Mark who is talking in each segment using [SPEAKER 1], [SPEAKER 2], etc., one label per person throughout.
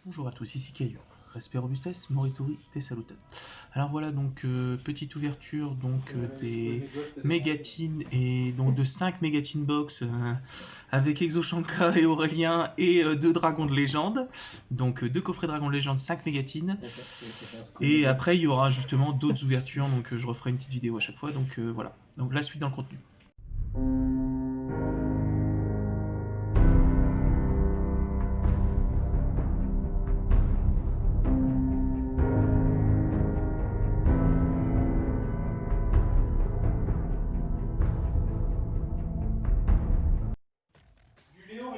[SPEAKER 1] Bonjour à tous, ici Caillou. Respect robustesse, morituri, te salutat. Alors voilà donc petite ouverture donc des mégatines et donc de 5 mégatines box avec Exoshankra et Aurélien et 2 dragons de légende. Donc 2 coffrets dragons de légende, 5 mégatines. Et après il y aura justement d'autres ouvertures, donc je referai une petite vidéo à chaque fois. Donc voilà. Donc la suite dans le contenu.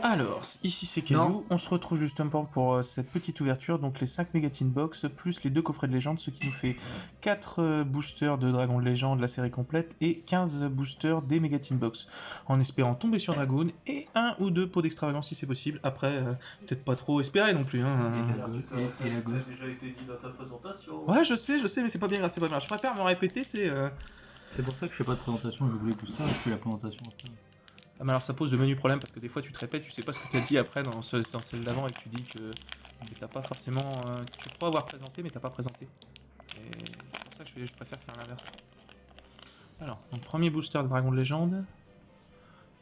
[SPEAKER 1] Alors, ici c'est Caillou, on se retrouve justement pour cette petite ouverture, donc les 5 mégatines box, plus les 2 coffrets de légende, ce qui nous fait 4 boosters de Dragon de légende, la série complète, et 15 boosters des mégatines box, en espérant tomber sur Dragoon, et 1 ou 2 pots d'extravagance si c'est possible, après, peut-être pas trop espérer non plus. Hein.
[SPEAKER 2] Et la gosse.
[SPEAKER 3] Ça a déjà été dit dans ta présentation.
[SPEAKER 1] Ouais, je sais, mais c'est pas bien grave, c'est pas bien. Je préfère me répéter, tu sais...
[SPEAKER 2] C'est pour ça que je fais pas de présentation, je voulais tout ça, je fais la présentation après.
[SPEAKER 1] Ah, mais alors ça pose de menus problèmes parce que des fois tu te répètes, tu sais pas ce que tu as dit après dans celle d'avant et tu dis que t'as pas forcément. Tu crois avoir présenté mais t'as pas présenté. Et c'est pour ça que je préfère faire l'inverse. Alors, donc premier booster de Dragon de légende.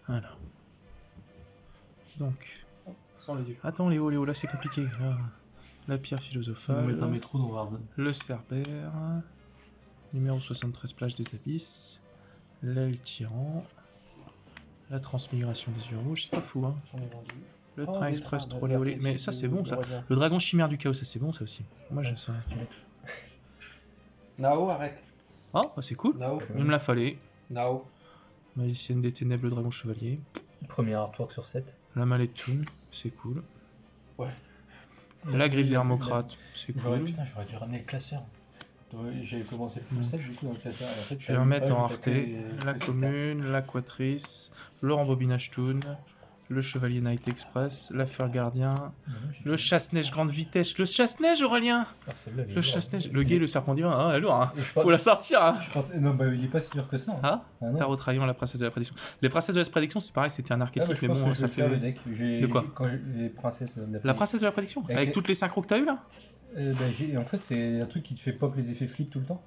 [SPEAKER 1] Voilà. Donc.
[SPEAKER 3] Sans les yeux.
[SPEAKER 1] Attends Léo, là c'est compliqué. Là, la pierre philosophale.
[SPEAKER 2] On va mettre un métro dans Warzone.
[SPEAKER 1] Le Cerbère. Numéro 73 plage des abysses. L'aile tyran. La transmigration des yeux rouges, c'est pas fou, hein.
[SPEAKER 3] J'en ai vendu.
[SPEAKER 1] Le train express trolley olé. Mais ça, c'est bon, ça. Le dragon chimère du chaos, ça, c'est bon, ça aussi. Moi, j'aime ça.
[SPEAKER 3] Nao, arrête.
[SPEAKER 1] Oh, bah, c'est cool.
[SPEAKER 3] Nao.
[SPEAKER 1] Il me l'a fallait.
[SPEAKER 3] Nao.
[SPEAKER 1] Magicienne des ténèbres, le dragon chevalier.
[SPEAKER 2] Premier artwork sur 7.
[SPEAKER 1] La mallette Toon, c'est cool.
[SPEAKER 3] Ouais.
[SPEAKER 1] La griffe d'Hermocrate, c'est cool.
[SPEAKER 2] Putain, j'aurais dû ramener le classeur. J'avais commencé le full set du coup dans le classeur. En fait,
[SPEAKER 1] je vais remettre en rareté la commune, l'Aquatrice, le rembobinage Toon, le chevalier Night Express, l'affaire gardien, le chasse-neige grande vitesse, le chasse-neige Aurélien, le chasse-neige, le guet, le serpent divin, ah, elle est lourde, hein. Faut la sortir. Hein.
[SPEAKER 2] Non, bah il est pas si dur que ça.
[SPEAKER 1] Hein. Tarot Traillon, la princesse de la prédiction. Les princesses de la prédiction, c'est pareil, c'était un archétype, mais bon, ça fait.
[SPEAKER 2] De quoi? Les princesses de la prédiction.
[SPEAKER 1] La princesse de la prédiction, avec toutes les synchros que t'as eu là.
[SPEAKER 2] En fait, c'est un truc qui te fait pop les effets flip tout le temps.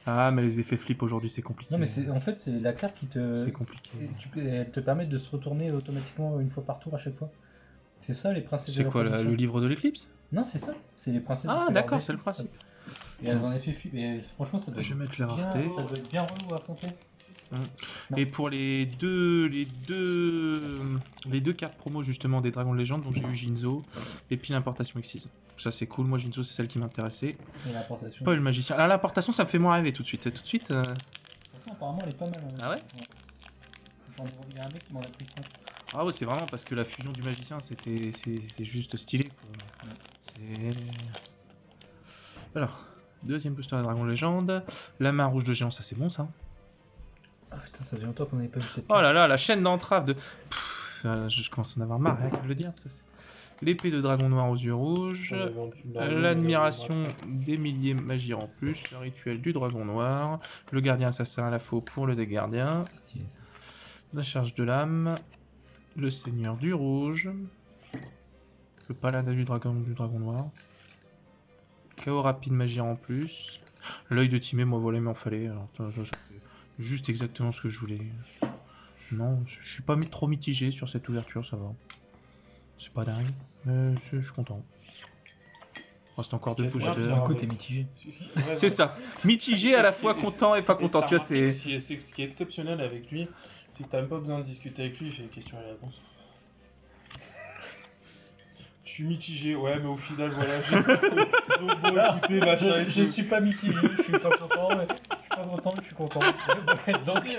[SPEAKER 1] Ah, mais les effets flip aujourd'hui, c'est compliqué.
[SPEAKER 2] Non, mais en fait, c'est la carte qui te.
[SPEAKER 1] C'est compliqué.
[SPEAKER 2] Elle te permet de se retourner automatiquement une fois par tour à chaque fois. C'est ça, les princesses de la
[SPEAKER 1] prédiction. C'est quoi, le livre de l'éclipse?
[SPEAKER 2] Non, c'est ça. C'est les princesses.
[SPEAKER 1] Ah, d'accord, c'est le principe.
[SPEAKER 2] Et elles ont un effet flip. Et franchement, ça doit.
[SPEAKER 1] Je vais mettre la rareté.
[SPEAKER 2] Ça doit être bien relou à affronter.
[SPEAKER 1] Et pour les deux cartes promo justement des Dragons de légende, donc j'ai eu Jinzo et puis l'importation Exise. Ça c'est cool, moi Jinzo c'est celle qui m'intéressait.
[SPEAKER 2] Et l'importation.
[SPEAKER 1] Pas le magicien. Ah, l'importation ça me fait moins rêver tout de suite.
[SPEAKER 2] Apparemment elle est pas mal.
[SPEAKER 1] Ah ouais.
[SPEAKER 2] Il y a un mec qui m'en a pris 5.
[SPEAKER 1] Ah ouais, c'est vraiment parce que la fusion du magicien c'est juste stylé quoi. Ouais. Alors, deuxième booster des Dragons de légende, la main rouge de géant, ça c'est bon ça.
[SPEAKER 2] Ah putain, ça fait longtemps qu'on n'avait pas vu cette
[SPEAKER 1] carte. Oh là là, la chaîne d'entrave de... je commence à en avoir marre, rien qu'à le dire. L'épée de dragon noir aux yeux rouges, l'admiration des milliers magies en plus, le rituel du dragon noir, le gardien assassin à la faux pour le dégardien, la charge de l'âme, le seigneur du rouge, le paladin du dragon noir, chaos rapide magie en plus, l'œil de Timé, moi voilà, il m'en fallait. Alors, juste exactement ce que je voulais. Non, je suis pas trop mitigé sur cette ouverture, ça va. C'est pas dingue, mais je suis content. Il reste encore 2 boosters.
[SPEAKER 2] Du coup, t'es mitigé.
[SPEAKER 1] C'est ça. Mitigé à la fois content et pas content. Tu vois, c'est.
[SPEAKER 3] Ce qui est exceptionnel avec lui, c'est que t'as même pas besoin de discuter avec lui, il fait des questions et réponses. Je suis mitigé, ouais, mais au final, voilà. Donc, bon, écoutez, machin.
[SPEAKER 2] Je suis pas mitigé, je suis pas content, mais je suis pas content, je suis content.
[SPEAKER 3] Donc,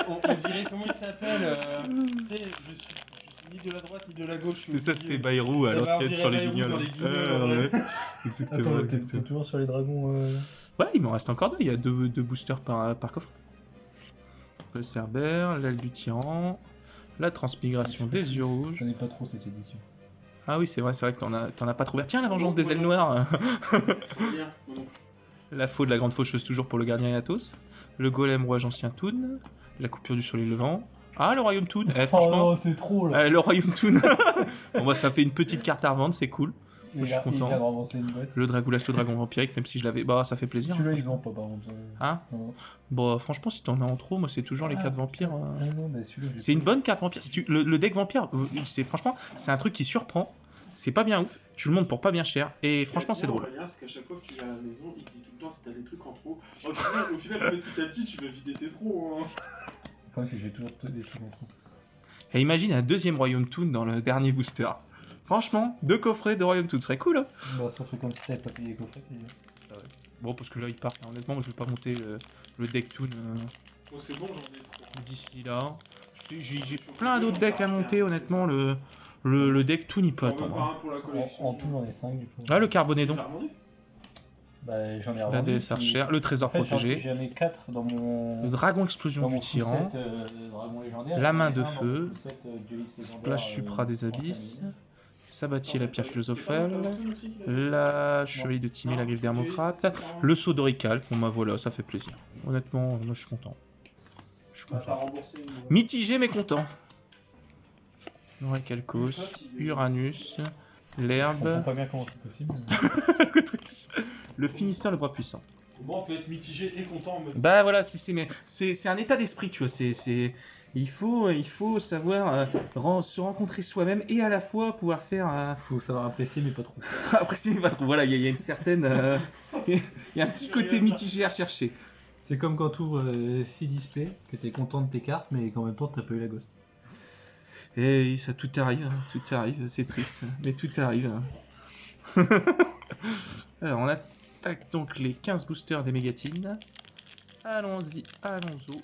[SPEAKER 3] on dirait, comment il s'appelle tu sais, je suis ni de la droite ni de la gauche.
[SPEAKER 1] C'est ça, c'était Bayrou à l'ancienne sur les guignols.
[SPEAKER 3] Ouais.
[SPEAKER 1] Exactement.
[SPEAKER 2] Attends, t'es toujours sur les dragons.
[SPEAKER 1] Ouais, il m'en reste encore 2. Il y a 2 boosters par coffre. Le Cerbère, l'aile du tyran, la transmigration des yeux rouges.
[SPEAKER 2] J'en ai pas trop cette édition.
[SPEAKER 1] Ah oui, c'est vrai que t'en as pas trouvé. Tiens, la vengeance des ailes noires. La faux de la grande faucheuse toujours pour le gardien et Athos. Le golem rouage ancien Toon. La coupure du soleil levant. Ah, le royaume Toon. Franchement,
[SPEAKER 2] oh, c'est trop là.
[SPEAKER 1] Le royaume Toon. Bon, bah, ça fait une petite carte à revendre, c'est cool. je suis content.
[SPEAKER 2] Il vient de rembourser une boîte.
[SPEAKER 1] Le Dragoulas, le dragon vampirique, même si je l'avais... Bah, ça fait plaisir.
[SPEAKER 2] Celui-là, il se vend pas, par contre.
[SPEAKER 1] Hein?
[SPEAKER 2] Non.
[SPEAKER 1] Bon, franchement, si t'en as en trop, moi, c'est toujours les cartes vampires.
[SPEAKER 2] Non, mais celui-là,
[SPEAKER 1] C'est une bonne carte vampire. Si le deck vampire, franchement, c'est un truc qui surprend. C'est pas bien ouf. Tu le montes pour pas bien cher. Et franchement, c'est drôle.
[SPEAKER 3] Parce qu'à chaque fois que tu vas à la maison, il te dit tout le temps si t'as des trucs en trop. Au final, petit à petit, tu vas vider tes trous. Hein.
[SPEAKER 2] Le problème, c'est que j'ai toujours des trucs en trop.
[SPEAKER 1] Et imagine un deuxième Royaume Toon dans le dernier booster. Franchement, 2 coffrets de Royaume Toon, ce serait cool. Hein.
[SPEAKER 2] Bah, ça fait comme si t'avais pas payé les coffrets.
[SPEAKER 1] Bon, parce que là, il part. Honnêtement, moi, je vais pas monter le deck Toon
[SPEAKER 3] Oh, c'est bon, j'en ai trop.
[SPEAKER 1] d'ici là. J'ai plein d'autres decks à monter, honnêtement. Le deck Toon, il peut attendre.
[SPEAKER 3] Pas un pour la collection.
[SPEAKER 2] En tout, j'en ai 5 du coup.
[SPEAKER 1] Ah, le Carbonédon.
[SPEAKER 2] Bah, j'en ai
[SPEAKER 1] La
[SPEAKER 2] revendu.
[SPEAKER 1] DS Archer, le trésor protégé.
[SPEAKER 2] J'en ai 4 dans mon.
[SPEAKER 1] Le dragon explosion du tyran.
[SPEAKER 2] Dragon légendaire.
[SPEAKER 1] La main
[SPEAKER 2] Et
[SPEAKER 1] de
[SPEAKER 2] un dans
[SPEAKER 1] feu.
[SPEAKER 2] mon full set, Duelist légendaire,
[SPEAKER 1] Splash Supra des abysses. Sabatier, la pierre philosophale.
[SPEAKER 3] La
[SPEAKER 1] La chevalier de Timée, la griffe d'Hermocrate. Le saut d'Orical. Bon, bah voilà, ça fait plaisir. Honnêtement, moi, je suis content. Je suis content. Mitigé, mais content. Orichalcos, Uranus,
[SPEAKER 2] Je
[SPEAKER 1] l'herbe.
[SPEAKER 2] comprends pas bien comment c'est possible.
[SPEAKER 1] Le finisseur, le bras puissant.
[SPEAKER 3] Bon, on peut être mitigé et content en même temps.
[SPEAKER 1] Bah voilà, c'est un état d'esprit, tu vois. Il faut savoir se rencontrer soi-même et à la fois pouvoir faire.
[SPEAKER 2] Faut savoir apprécier, mais pas trop.
[SPEAKER 1] Apprécier, mais pas trop. Voilà, il y a une certaine. Il y a un petit côté mitigé à rechercher.
[SPEAKER 2] C'est comme quand tu ouvres 6 displays, que t'es content de tes cartes, mais qu'en même temps t'as pas eu la ghost.
[SPEAKER 1] Et ça, tout arrive, c'est triste, mais tout arrive. Alors, on attaque donc les 15 boosters des mégatines. Allons-y, allons-y.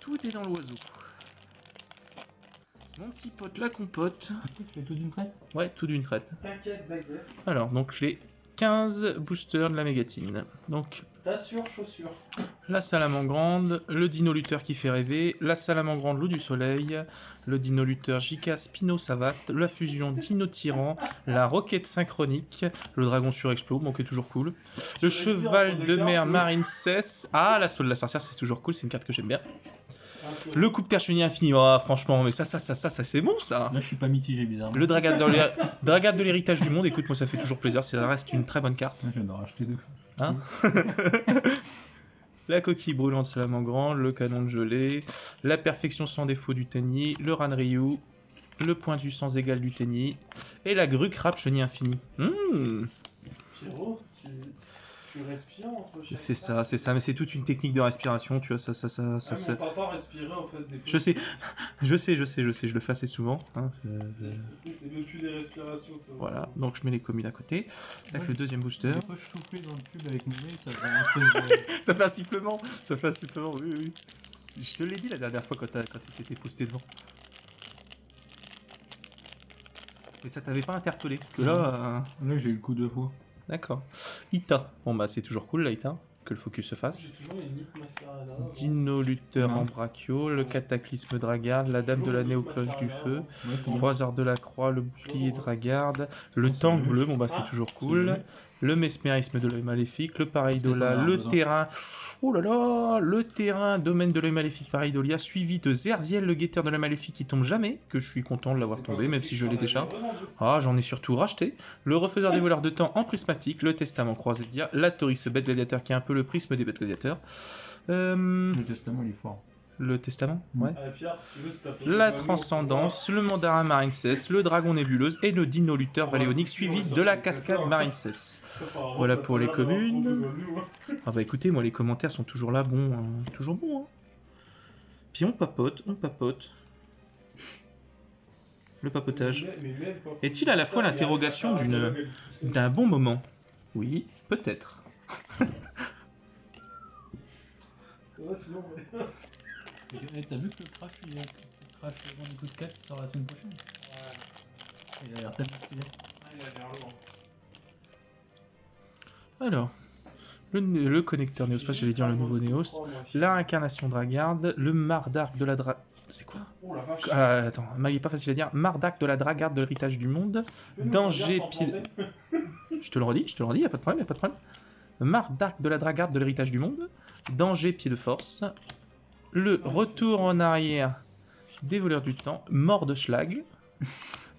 [SPEAKER 1] Tout est dans l'oiseau. Mon petit pote, la compote.
[SPEAKER 2] Tu fais tout d'une traite?
[SPEAKER 1] Ouais, tout d'une traite.
[SPEAKER 3] T'inquiète, baguette.
[SPEAKER 1] Alors, donc les 15 boosters de la mégatine. Donc,
[SPEAKER 3] T'assures, chaussure.
[SPEAKER 1] la salamandre, le dino lutteur qui fait rêver, la salamandre loup du soleil, le dino lutteur Jika Spino Savate, la fusion dino tyran, la roquette synchronique, le dragon surexplo, bon qui est toujours cool, le cheval de mer marine cesse, ah la saule de la sorcière c'est toujours cool, c'est une carte que j'aime bien. Le coup de terre chenille infini, oh, franchement, mais ça c'est bon ça.
[SPEAKER 2] Là je suis pas mitigé bizarrement.
[SPEAKER 1] Le dragade de l'héritage du monde, écoute moi ça fait toujours plaisir, ça reste une très bonne carte.
[SPEAKER 2] Je viens d'en racheter 2.
[SPEAKER 1] Hein la coquille brûlante salamandre, le canon de gelée, la perfection sans défaut du Tenyi, le Ranryu, le pointu sans égal du Tenyi, et la grue crabe chenille infini.
[SPEAKER 3] Pierrot, tu respires entre chaque
[SPEAKER 1] C'est ça, mais c'est toute une technique de respiration, tu vois, ça.
[SPEAKER 3] on t'entend respirer en fait des fois.
[SPEAKER 1] Je sais, je le fais assez souvent. Hein,
[SPEAKER 3] c'est même plus des respirations. Ça
[SPEAKER 1] voilà, donc je mets les communes à côté. Avec le deuxième booster.
[SPEAKER 2] Des fois je soufflais dans le tube avec mon nez, ça fait un espèce de...
[SPEAKER 1] Ça fait un sifflement, oui. Je te l'ai dit la dernière fois quand tu t'étais posté devant. Mais ça t'avait pas interpellé. Parce que là,
[SPEAKER 2] Là j'ai eu le coup 2 fois.
[SPEAKER 1] D'accord. Ita. Bon bah c'est toujours cool là Ita, que le focus se fasse.
[SPEAKER 3] J'ai toujours les Nip Mascarada.
[SPEAKER 1] Dino lutteur en brachio, le cataclysme dragarde, la dame de la néocloche du feu, croiseur de la croix, le bouclier dragarde, le tank bleu, bon bah c'est toujours cool. Le mesmérisme de l'œil maléfique, le pareidola, le terrain, oh là là, le terrain, domaine de l'œil maléfique, pareidolia, suivi de Zerziel, le guetteur de l'œil maléfique qui tombe jamais, que je suis content de l'avoir tombé, même si je l'ai déjà. Ah, j'en ai surtout racheté. Le refaiseur des voleurs de temps en prismatique, le testament croisé de dia, la Taurix bête gladiateur qui est un peu le prisme des bêtes gladiateurs.
[SPEAKER 2] Le testament il est fort.
[SPEAKER 1] Le testament, ouais.
[SPEAKER 3] Pierre, si tu veux, c'est
[SPEAKER 1] La transcendance, le mandarin marincès, le dragon nébuleuse et le dino lutteur valéonique suivi de la cascade marincès. Voilà pour les communes. Ah bah écoutez, moi les commentaires sont toujours là, bon, toujours bons. Hein. Puis on papote. Le papotage. Est-il à la fois l'interrogation d'un bon moment? Oui, peut-être.
[SPEAKER 2] T'as vu que le crash dans le coup de 4 qui sort la semaine prochaine? Ouais. Il a l'air tellement stylé.
[SPEAKER 3] Il a l'air lourd.
[SPEAKER 1] Alors, le connecteur Neos, j'allais dire le nouveau Neos, la incarnation Dragarde, le Mardark de la C'est quoi?
[SPEAKER 3] Oh la vache.
[SPEAKER 1] Attends, il est pas facile à dire. Mardark de la Dragarde de l'héritage du monde, danger pied... Je te le redis, y a pas de problème, Mardark de la Dragarde de l'héritage du monde, danger pied de force, le retour en arrière des voleurs du temps, mort de Schlag,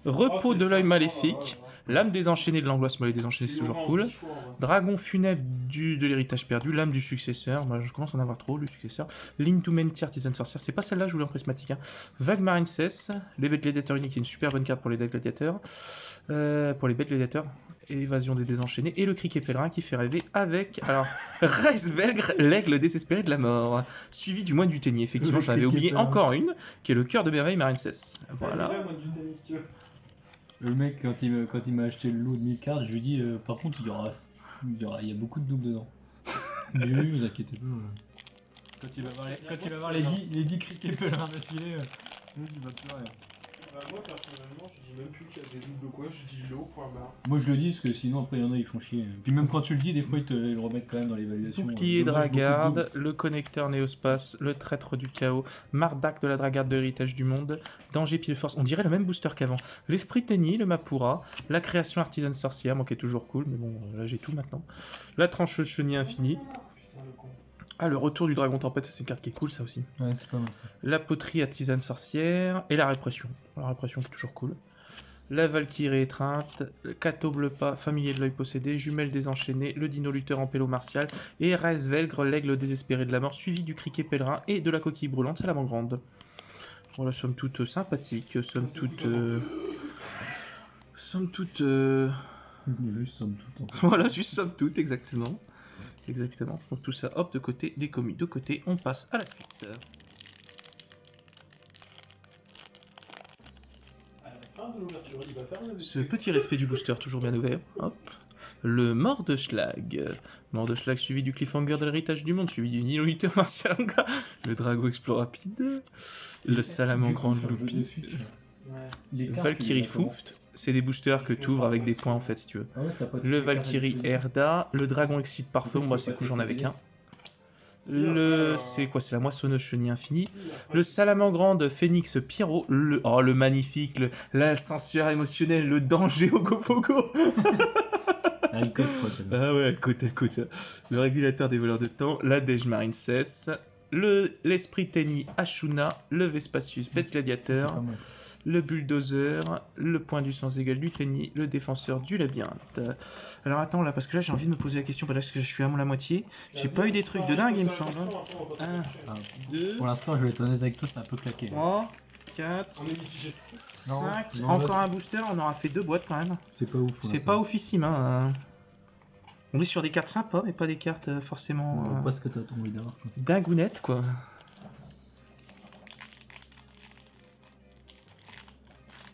[SPEAKER 1] Repos de l'œil maléfique. Lame désenchaînée de l'angoisse, mais les désenchaînée c'est toujours cool. Dragon funèbre de l'héritage perdu. Lame du successeur. Moi je commence à en avoir trop, le successeur. Ligne to Mentir, artisan sorcière. C'est pas celle-là, je voulais en prismatique. Hein. Vague marine cesse. Les bêtes gladiateurs uniques, une super bonne carte pour les decks gladiateurs. Pour les bêtes gladiateurs. Évasion des désenchaînés. Et le criquet pèlerin qui fait rêver avec. Alors, Reisvelgr, l'aigle désespéré de la mort. Suivi du moine du Ténier. Effectivement, j'en avais oublié encore une, qui est le cœur de merveille marine cesse. Voilà.
[SPEAKER 2] Le mec, quand il m'a acheté le lot de 1000 cartes, je lui ai dit par contre, il y a beaucoup de doubles dedans. Mais oui, vous inquiétez pas. Quand il va voir les 10 criquets pèlerins d'affilée, il va plus rien.
[SPEAKER 3] Moi personnellement, je dis même plus qu'il y a des doubles quoi, je dis lot, point barre.
[SPEAKER 2] Moi je le dis parce que sinon après il y en a ils font chier. Puis même quand tu le dis, des fois ils le remettent quand même dans l'évaluation.
[SPEAKER 1] Bouclier Dragarde, le connecteur Néospace, le traître du chaos, Mardak de la Dragarde de l'héritage du monde, Danger Pile Force, on dirait le même booster qu'avant. L'esprit Tenny, le Mapura, la création artisane sorcière, moi qui est toujours cool, mais bon là j'ai tout maintenant. La trancheuse chenille infinie. Ah, le retour du dragon tempête, c'est une carte qui est cool, ça aussi.
[SPEAKER 2] Ouais, c'est pas mal ça.
[SPEAKER 1] La poterie artisane sorcière et la répression. La répression, c'est toujours cool. La Valkyrie étreinte, le Kato bleu pas, familier de l'œil possédé, jumelle désenchaînée, le dino lutteur en pélo martial et Reisvelgr, l'aigle désespéré de la mort, suivi du criquet pèlerin et de la coquille brûlante salamandre. Voilà, somme toute sympathique, somme toute.
[SPEAKER 2] Juste somme toute. En fait.
[SPEAKER 1] Voilà, juste somme toute, exactement. Exactement. Donc tout ça, hop, de côté, des commis de côté, on passe à la suite. Ce petit respect du booster, toujours bien ouvert. Hop. Le Mordschlag. Mordschlag suivi du Cliffhanger de l'héritage du monde, suivi du Nilo lutteur martial. Le Drago Explore rapide. Le Salamandre Grand Loupi. Valkyrie Fouft. C'est des boosters que tu ouvres avec des points en fait si tu veux.
[SPEAKER 2] Ah ouais,
[SPEAKER 1] le Valkyrie Erda, le Dragon Excite Parfum, moi c'est cool, j'en avais qu'un. C'est quoi? C'est la moissonneuse chenille infinie. Le Salamandre Phoenix Pyro, le magnifique, l'ascenseur émotionnel, le danger au Gopogo.
[SPEAKER 2] Ah
[SPEAKER 1] ouais, elle cote. Le régulateur des voleurs de temps, la Dej Marine cesse. L'esprit Tenny Ashuna, le Vespasius Bête Gladiateur. Le bulldozer, le point du sens égal du Tenny, le défenseur du labyrinthe. Alors attends là, parce que là j'ai envie de me poser la question, parce que je suis à la moitié. J'ai pas eu des trucs de dingue il me semble. 1, 2,
[SPEAKER 2] pour l'instant je vais être honnête avec toi, c'est un peu claqué.
[SPEAKER 1] 3, 4, 5, encore un booster, on aura fait 2 boîtes quand même.
[SPEAKER 2] C'est pas ouf.
[SPEAKER 1] C'est pas oufissime hein. On est sur des cartes sympas, mais pas des cartes forcément...
[SPEAKER 2] pas ce que t'as envie d'avoir.
[SPEAKER 1] Dingounettes quoi.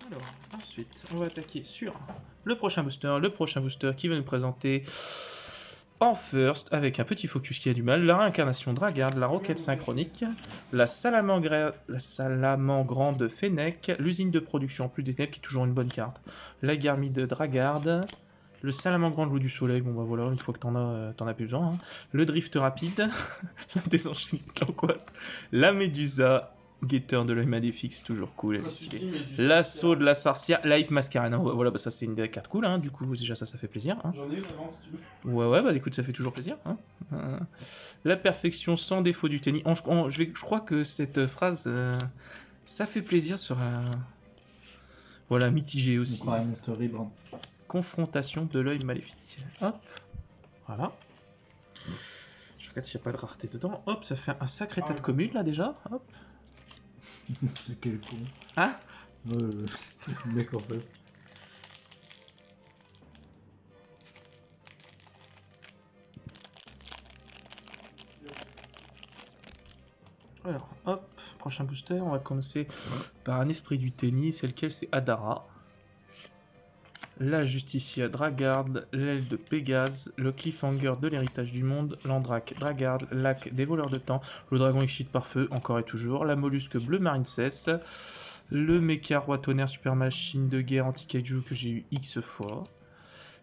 [SPEAKER 1] Alors, ensuite, on va attaquer sur le prochain booster qui va nous présenter en first, avec un petit focus qui a du mal, la réincarnation Dragarde, la roquette synchronique, la salamandre grande Fennec, l'usine de production en plus des ténèbres qui est toujours une bonne carte, la garmide Dragarde, le salamandre loup du soleil, bon bah voilà, une fois que t'en as plus besoin, hein. Le drift rapide, la désenchaînée de l'angoisse, la médusa, guetteur de l'œil maléfique, c'est toujours cool. L'assaut de la sorcière, la hype mascarena, voilà, bah ça c'est une des cartes cool, hein. Du coup déjà ça fait plaisir. Hein.
[SPEAKER 3] J'en ai une avant si tu veux.
[SPEAKER 1] Ouais, bah écoute, ça fait toujours plaisir. Hein. La perfection sans défaut du tennis. Je crois que cette phrase, ça fait plaisir sur voilà, mitigé aussi. Confrontation de l'œil maléfique. Hop, voilà. Je regarde s'il n'y a pas de rareté dedans. Hop, ça fait un sacré tas de communes là déjà. Hop.
[SPEAKER 2] C'est quel con.
[SPEAKER 1] Hein?
[SPEAKER 2] Le mec en face.
[SPEAKER 1] Alors, hop, prochain booster, on va commencer par un esprit du tennis, c'est lequel? C'est Adara. La Justicia Dragarde, l'aile de Pégase, le Cliffhanger de l'héritage du monde, l'Andrake Dragarde, Lac des voleurs de temps, le Dragon Excite par feu, encore et toujours, la mollusque bleu marine cesse, le Mecha Roi Tonnerre Super Machine de guerre anti-kaiju que j'ai eu X fois,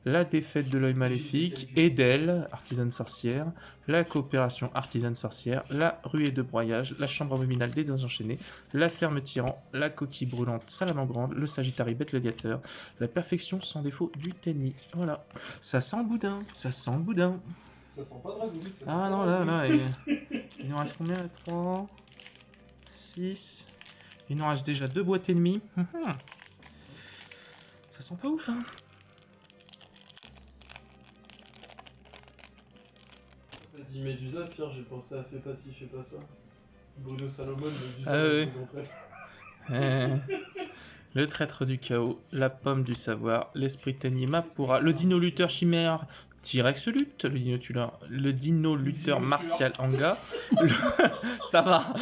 [SPEAKER 1] la défaite de l'œil maléfique, Edel, artisane sorcière, la coopération artisane sorcière, la ruée de broyage, la chambre abominale des désenchaînés, la ferme tyran, la coquille brûlante salamandre, le sagittaire bête gladiateur, la perfection sans défaut du tennis. Voilà, ça sent le boudin, ça sent le boudin.
[SPEAKER 3] Ça sent pas dragon, ça sent
[SPEAKER 1] ah non, là, il nous reste combien? 3, 6, il nous reste déjà 2 boîtes et demie. sent pas ouf, hein.
[SPEAKER 3] T'as dit Médusa, Pierre, j'ai pensé à Fais pas ci, fais pas ça. Bruno Salomon, Médusa,
[SPEAKER 1] Ah ouais.
[SPEAKER 3] c'est d'entrée.
[SPEAKER 1] Le traître du chaos, la pomme du savoir, l'esprit Tenny Mapura, le dino lutteur chimère T-Rex lutte, le dino lutteur martial Anga, ça va.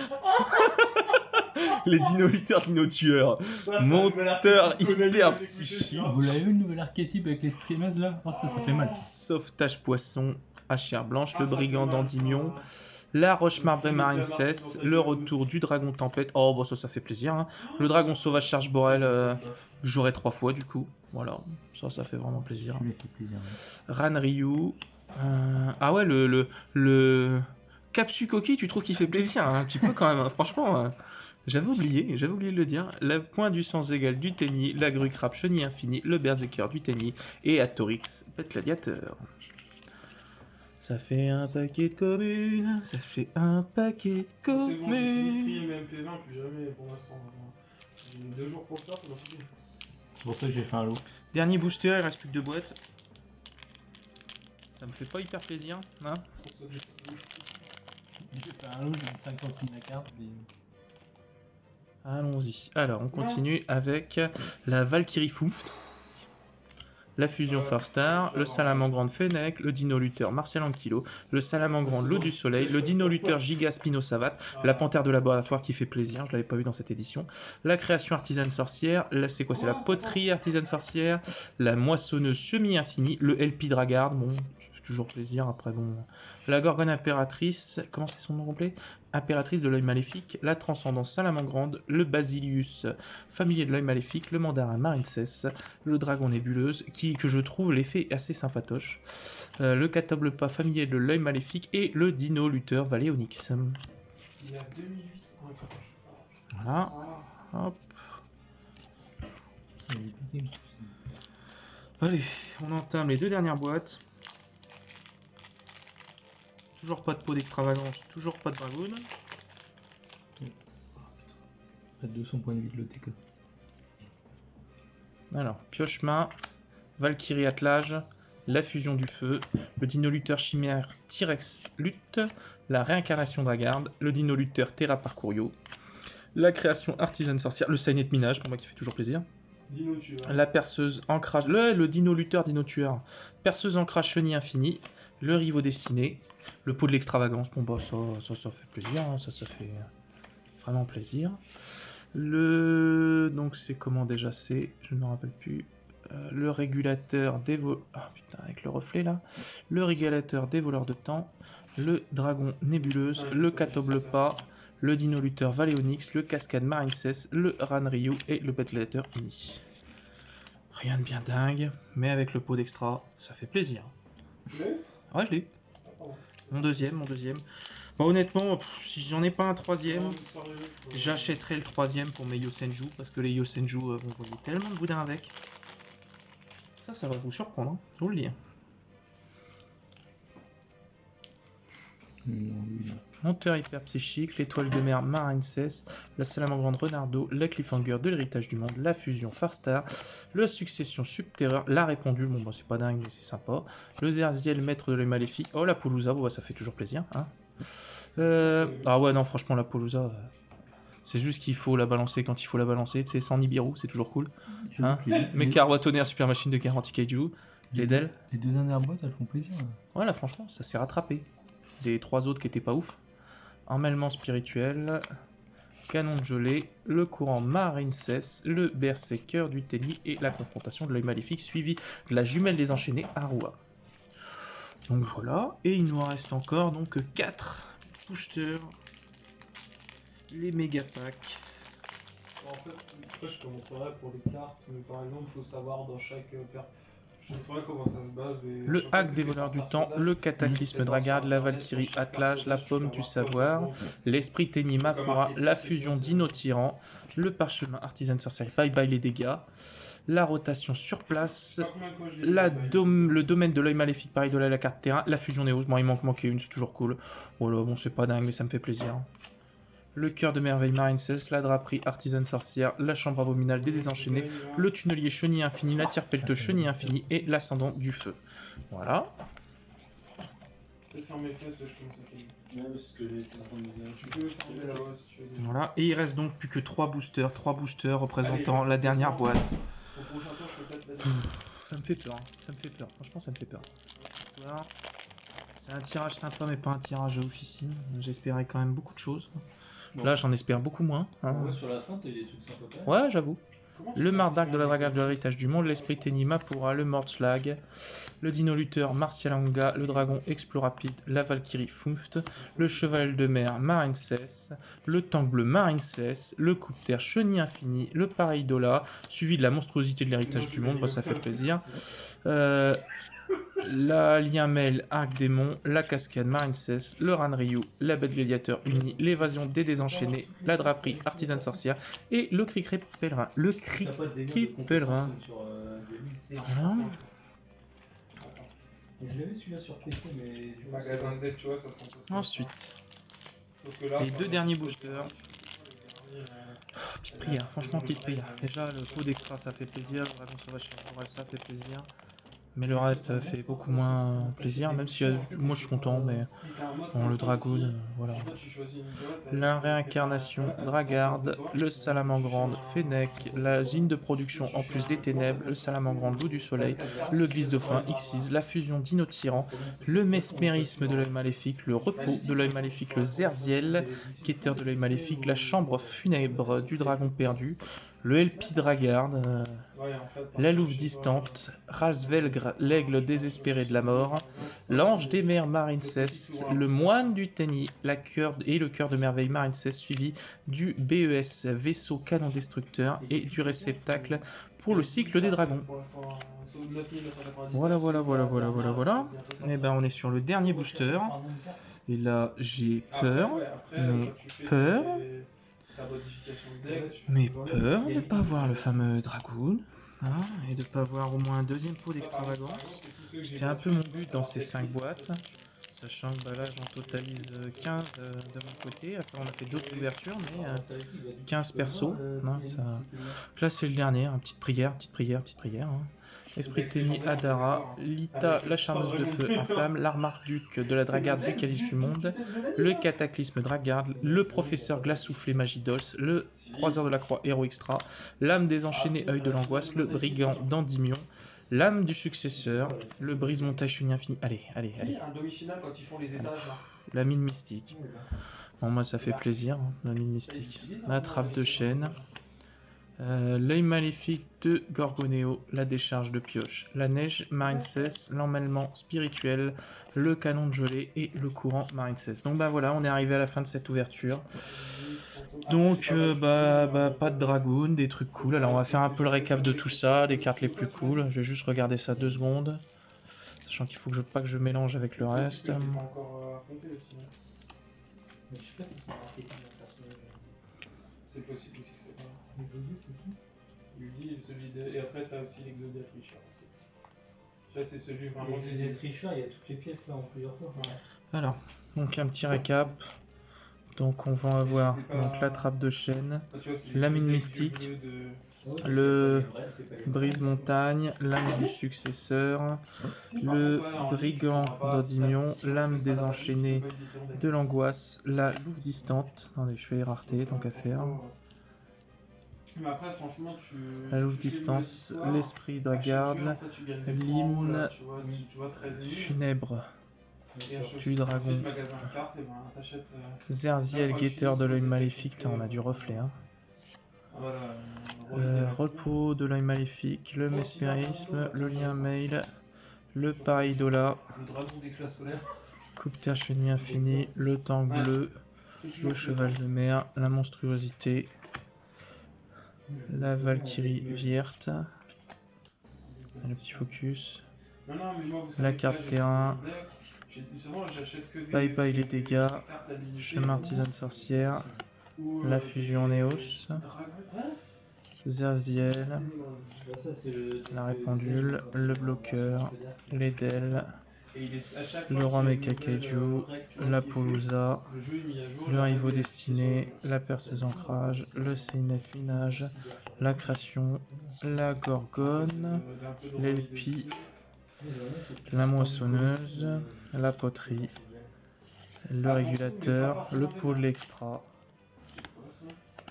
[SPEAKER 1] Les dino lutteurs, dino tueurs, monteur hyper psychique,
[SPEAKER 2] Vous l'avez vu le nouvel archétype avec les streamers là? Oh ça fait mal.
[SPEAKER 1] sauvetage poisson à chair blanche, le brigand d'Endymion, la roche marbrée marine cesse, le retour du dragon tempête. Oh, bon, ça fait plaisir. Hein. Le dragon sauvage charge Borel, j'aurai 3 fois du coup. Voilà, ça fait vraiment plaisir.
[SPEAKER 2] Ça lui fait plaisir. Ouais.
[SPEAKER 1] Ran Ryu. Ah ouais, le Capsukoki, tu trouves qu'il fait plaisir hein, un petit peu quand même. Hein. Franchement, j'avais oublié de le dire. Le point du sens égal du Tenny, la grue crabe chenille infini, le berserker du Tenny et Atorix, pète gladiateur. Ça fait un paquet de communes, ça fait un paquet de
[SPEAKER 3] C'est bon, j'ai fini
[SPEAKER 1] communes.
[SPEAKER 3] trier mes MP20, plus jamais pour l'instant. J'ai mis 2 jours pour le faire, c'est dans ce film.
[SPEAKER 2] C'est pour ça que j'ai fait un lot.
[SPEAKER 1] Dernier booster, il reste plus que 2 boîtes. Ça me fait pas hyper plaisir, hein.
[SPEAKER 3] C'est pour ça que j'ai fait
[SPEAKER 2] J'ai fait un lot, j'ai mis 56 de la carte. Puis...
[SPEAKER 1] Allons-y. Alors, on continue avec la Valkyrie Fouf, la fusion Farstar, le Salamangreande Fennec, le Dino Lutteur Martial Ankylo, le Salamangreande L'eau du Soleil, le Dino Lutteur Giga Spinosavat, la Panthère de laboratoire qui fait plaisir, je l'avais pas vu dans cette édition, la création artisane sorcière, là c'est quoi? C'est la poterie artisane sorcière, la moissonneuse chemille infinie, le LP Dragard, bon, ça fait toujours plaisir, après bon, la Gorgone impératrice, comment c'est son nom complet? Impératrice de l'œil maléfique, la transcendance Salamangreande, le Basilius familier de l'œil maléfique, le mandarin Marincess, le dragon nébuleuse, que je trouve l'effet assez sympatoche, le Catoblepa familier de l'œil maléfique et le dino lutteur Valéonix.
[SPEAKER 3] Il y a 2008 encore.
[SPEAKER 1] Voilà, hop.
[SPEAKER 2] Ça lui est piqué.
[SPEAKER 1] Allez, on entame les 2 dernières boîtes. Toujours pas de pot d'extravagance, toujours pas de dragoon.
[SPEAKER 2] Pas de 200 points de vie de l'OTK.
[SPEAKER 1] Alors, pioche-main, Valkyrie attelage, la fusion du feu, le dino lutteur chimère T-Rex lutte, la réincarnation Dragard, le dino lutteur Terra Parcourio, la création artisane sorcière, le sainet de minage, pour moi qui fait toujours plaisir,
[SPEAKER 3] Dino tueur.
[SPEAKER 1] la perceuse ancrage, le dino lutteur dino tueur, perceuse ancrage chenille infini, le rivaux destiné, le pot de l'extravagance, bon bah ça fait plaisir, hein, ça fait vraiment plaisir. Donc c'est comment déjà c'est, je ne me rappelle plus. Le régulateur des avec le reflet là. Le régulateur des voleurs de temps, le dragon nébuleuse, le Catoblepa, le dino lutteur Valéonix, le cascade Marincess, le Ran Ryu et le Bettletter Uni. Rien de bien dingue, mais avec le pot d'extra, ça fait plaisir. Ouais, je l'ai. Mon deuxième. Bah, honnêtement, si j'en ai pas un troisième, j'achèterai le troisième pour mes Yosenju, parce que les Yosenju vont vendre tellement de boudin avec. Ça va vous surprendre, hein, je vous le dis. Monteur hyper psychique, l'étoile de mer Marincess, la salamandre Renardo, la cliffhanger de l'héritage du monde, la fusion Farstar, la succession Subterreur, la répandule, bon bah c'est pas dingue mais c'est sympa, le Zerziel maître de l'œil maléfique, oh la Poulouza, bon bah ça fait toujours plaisir, hein. Ah ouais non franchement la Poulouza, c'est juste qu'il faut la balancer quand il faut la balancer, tu sais sans Nibiru, c'est toujours cool, hein. Mecha tonnerre super machine de garantie Kaiju, les DEL.
[SPEAKER 2] Les 2 dernières boîtes elles font plaisir.
[SPEAKER 1] Ouais là franchement ça s'est rattrapé. Des 3 autres qui étaient pas ouf. Emmêlement spirituel, canon de gelée, le courant Marincess, le berserker du Tenny et la confrontation de l'œil maléfique suivi de la jumelle des enchaînés Arua. Donc voilà, et il nous reste encore donc 4 boosters, les méga packs.
[SPEAKER 3] En fait, après je commenterai pour les cartes, mais par exemple, il faut savoir dans chaque paire. Je sais pas comment ça se base, mais
[SPEAKER 1] Le hack des voleurs du temps, le cataclysme Dragard, la Valkyrie attelage, la pomme du savoir, l'esprit Tenny Mapura, la fusion Dino Tyran, le parchemin artisan sorcière, bye bye les dégâts, la rotation sur place, le domaine de l'œil maléfique, pareil de la carte terrain, la fusion Néos, bon il manquait une, c'est toujours cool. Voilà, bon c'est pas dingue mais ça me fait plaisir. le cœur de merveille Marincess, la draperie artisane sorcière, la chambre abominable des désenchaînés, le tunnelier chenille infini, la tire-pelleteuse chenille infini et l'ascendant du feu. Voilà. Voilà, et il reste donc plus que 3 boosters représentant la dernière boîte. Ça me fait peur, ça me fait peur, franchement ça me fait peur. Voilà. C'est un tirage sympa mais pas un tirage officiel, j'espérais quand même beaucoup de choses. Bon. Là j'en espère beaucoup moins. Hein.
[SPEAKER 2] Ouais, sur la fin t'as eu des trucs sympas.
[SPEAKER 1] Ouais, j'avoue. Le Mardark de la Dragade de l'héritage du monde, l'esprit Tenima Pura, le Mordslag, le Dino Lutteur Martialanga, le Dragon Explorapide, la Valkyrie Funft, le Cheval de mer Marincess, le Tank bleu Marincess, le Coup de terre Chenille Infini, le Pareidola, suivi de la monstruosité de l'héritage du monde, bah, ça fait plaisir. La Lien Mail Arc Démon, la Cascade Marincess, le Ranryu, la Bête Gladiateur Unie, l'évasion des désenchaînés, la draperie artisane sorcière et le Criquet Pèlerin. Le Criquet Pèlerin. Voilà.
[SPEAKER 2] Je l'avais celui-là sur PC, mais du
[SPEAKER 3] magasin de deck, tu vois, ça se
[SPEAKER 1] Ensuite, les 2 derniers boosters. Petite prière, franchement petite prière. Déjà le pot d'extra ça fait plaisir, le dragon sauvage ça fait plaisir. Mais le reste fait beaucoup moins plaisir, même si moi je suis content, mais bon, le Dragoon, voilà. La réincarnation Dragarde, le Salamangrande Fennec, la zine de production en plus des ténèbres, le Salamangrande Loup du Soleil, le Glisse Dauphin Xyz, la fusion Dino Tyran, le mesmérisme de l'œil maléfique, le repos de l'œil maléfique, le Zerziel, quêteur de l'œil maléfique, la chambre funèbre du dragon perdu, le LP Dragarde, la louve distante, Ralsvelgr, l'aigle désespéré de la mort, l'ange des mers Marincess, le moine du Tenny, et le cœur de merveille Marincess, suivi du BES, vaisseau canon destructeur, et du réceptacle pour le cycle des dragons. Voilà. Et ben on est sur le dernier booster. Et là j'ai peur, mais peur de ne pas voir le fameux Dragoon. Hein, et de ne pas avoir au moins un deuxième pot d'extravagance. C'était un peu mon but dans ces 5 boîtes. Sachant que bah là j'en totalise 15 de mon côté. Après on a fait d'autres ouvertures, mais 15 persos. Hein, ça... Là c'est le dernier, hein. Petite prière. Hein. Esprit Tenny Adara, Lita, la charmeuse de feu en flamme, l'armarduc de la Dragarde des Calices du monde, le cataclysme Dragarde, le professeur glace soufflé Magidols, le croiseur de la croix héros extra, l'âme des enchaînés œil de l'angoisse, le brigand d'Endymion, l'âme du successeur, le brise-montagne chenille infini. Allez. La mine mystique. Bon, moi ça fait plaisir, hein, la mine mystique. La trappe de chêne. L'œil maléfique de Gorgonéo, la décharge de pioche, la neige Marincess, l'emmêlement spirituel, le canon de gelée et le courant Marincess. Donc bah voilà, on est arrivé à la fin de cette ouverture. Donc pas de dragoon, des trucs cool. Alors on va faire un peu le récap de tout ça, les cartes les plus cool. Je vais juste regarder ça 2 secondes, sachant qu'il faut que pas que je mélange avec le reste.
[SPEAKER 3] C'est possible aussi que c'est pas. L'exodius, c'est qui Ludi, celui de. Et après, t'as aussi l'Exodia Tricheur aussi. Là, c'est celui vraiment.
[SPEAKER 2] L'Exodia Tricheur, il y a toutes les pièces là en plusieurs fois. Ouais.
[SPEAKER 1] Alors, donc un petit récap. Donc, on va avoir donc, la trappe de chêne, la mine mystique, le brise-montagne, l'âme du successeur, le brigand d'Endymion, l'âme des enchaînés de l'angoisse, la louve distante. Attendez, je fais les raretés, tant qu'à faire. La louve distance, l'esprit Dragarde, l'hymne funèbre du dragon, Zerziel, guetteur de l'œil maléfique. Putain, on a du reflet, hein. Repos de l'œil maléfique, le mesmérisme, le lien mail, le Pareidola, coupe-terre chenille infini, le tank bleu, le cheval de mer, la monstruosité, la Valkyrie verte, le petit focus, la carte terrain, bye bye les dégâts, chemin artisane sorcière, la fusion Néos, Zerziel, la répandule, le bloqueur, les DEL,
[SPEAKER 3] Et il est à chaque
[SPEAKER 1] le
[SPEAKER 3] fois
[SPEAKER 1] roi
[SPEAKER 3] qu'il y a une
[SPEAKER 1] Mecha Kaiju,
[SPEAKER 3] nouvelle règle qui
[SPEAKER 1] la
[SPEAKER 3] est
[SPEAKER 1] Polusa,
[SPEAKER 3] le jeu est mis à jour,
[SPEAKER 1] le
[SPEAKER 3] la
[SPEAKER 1] Rivaux
[SPEAKER 3] règle est affichée sur le
[SPEAKER 1] Destiné,
[SPEAKER 3] jeu.
[SPEAKER 1] la perceuse d'ancrage, le Seinet Minage, la création, la Gorgone,
[SPEAKER 3] D'un peu de
[SPEAKER 1] l'Elpi, la moissonneuse, la poterie, le régulateur, le pôle extra,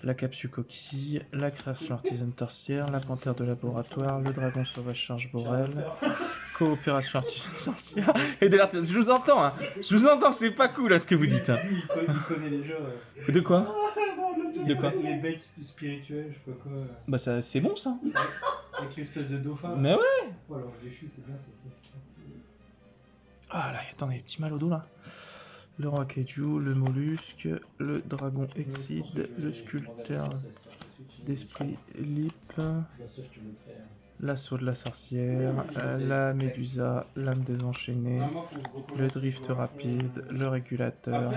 [SPEAKER 1] la capsule coquille, la création artisane sorcière, la panthère de laboratoire, le dragon sauvage charge borel, coopération artisane sorcière et de l'artisan. Je vous entends, hein. Je vous entends, c'est pas cool là ce que vous dites. Hein.
[SPEAKER 3] Il connaît déjà.
[SPEAKER 1] De quoi? De quoi?
[SPEAKER 3] Les bêtes spirituelles, je sais pas quoi.
[SPEAKER 1] Bah ça, c'est bon ça.
[SPEAKER 3] Avec l'espèce de dauphin.
[SPEAKER 1] Mais ouais.
[SPEAKER 3] Oh alors déchu, c'est bien ça.
[SPEAKER 1] Ah là, attendez, petit mal au dos là. Le roi Kaiju, le mollusque, le dragon Exide, le sculpteur d'esprit Lip, l'assaut de la sorcière, la médusa, l'âme désenchaînée, le drift rapide, le régulateur,